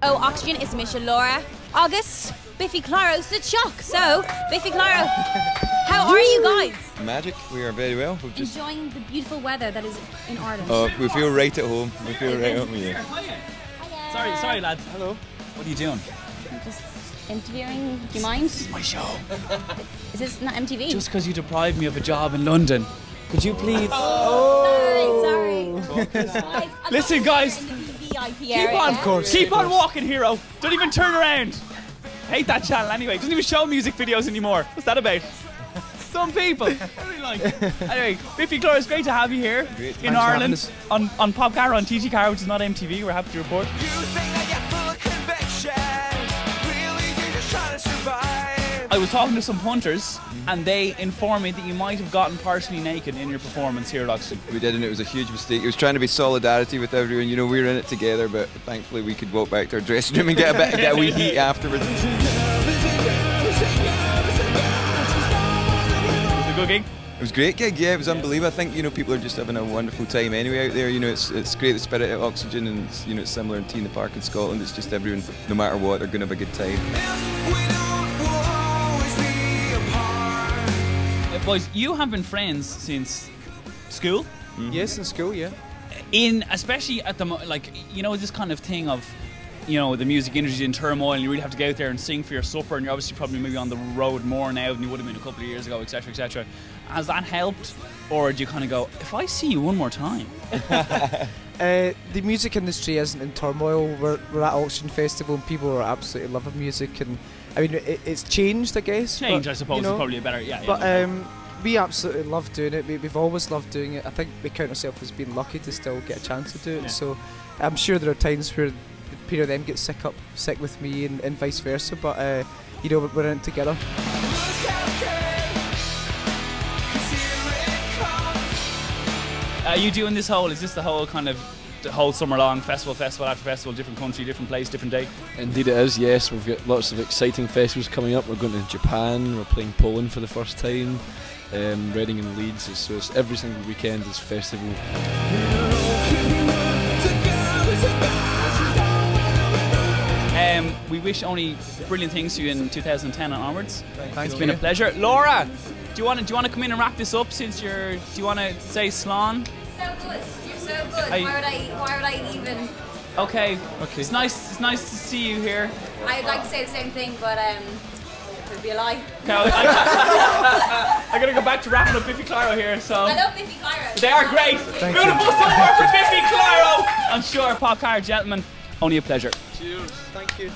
Oh, Oxegen is Mission Laura. Agus, Biffy Clyro, such shock. So, Biffy Clyro, how are you guys? Magic, we are very well. We've just enjoying the beautiful weather that is in Ireland. Oh, we feel right at home. We feel right at home, yeah. Hiya. Sorry lads. Hello. What are you doing? I'm just interviewing. Do you mind? This is my show. Is this not MTV? Just because you deprived me of a job in London. Could you please... Sorry. Listen guys, keep on walking, hero. Don't even turn around. Hate that channel anyway. Doesn't even show music videos anymore. What's that about? Some people. Really like. Anyway, Biffy Clyro, it's great to have you here in Ireland on Pop4 on TG4, which is not MTV. We're happy to report. I was talking to some punters, and they informed me that you might have gotten partially naked in your performance here at Oxegen. We did, and it was a huge mistake. It was trying to be solidarity with everyone. You know, we were in it together, but thankfully we could walk back to our dressing room and get a wee heat afterwards. Was it a good gig? It was a great gig, yeah, it was unbelievable. I think, you know, people are just having a wonderful time anyway out there. You know, it's great, the spirit of Oxegen, and it's, you know, it's similar in T in the Park in Scotland. It's just everyone, no matter what, they're going to have a good time. Boys, you have been friends since school? Mm-hmm. Yes, in school, yeah. Especially at the like, you know, this kind of thing of, you know, the music industry in turmoil, and you really have to go out there and sing for your supper, and you're obviously probably maybe on the road more now than you would have been a couple of years ago, etc., etc. Has that helped, or do you kind of go, if I see you one more time? The music industry isn't in turmoil. We're at Oxegen Festival, and people are absolutely loving music, and I mean it's changed, I guess. Change, but, I suppose, you know, is probably a better, yeah. But we absolutely love doing it. We've always loved doing it. I think we count ourselves as being lucky to still get a chance to do it. Yeah. So I'm sure there are times where the pair of them get sick with me, and vice versa. But you know, we're in it together. Are you doing this whole? Is this the whole kind of the whole summer long festival after festival, different country, different place, different day? Indeed it is, yes. We've got lots of exciting festivals coming up. We're going to Japan, we're playing Poland for the first time, Reading and Leeds, so it's every single weekend is festival. We wish only brilliant things to you in 2010 and onwards. Thanks, it's been a pleasure. Laura, do you want to come in and wrap this up since do you want to say slán? So good. You're so good. Why would I even? Okay. It's nice to see you here. I'd like to say the same thing, but it would be a lie. Okay, I gotta go back to wrapping up Biffy Clyro here. So I love Biffy Clyro. They are great. Beautiful support for Biffy Clyro. I'm sure, Pop4 gentlemen, only a pleasure. Cheers. Thank you.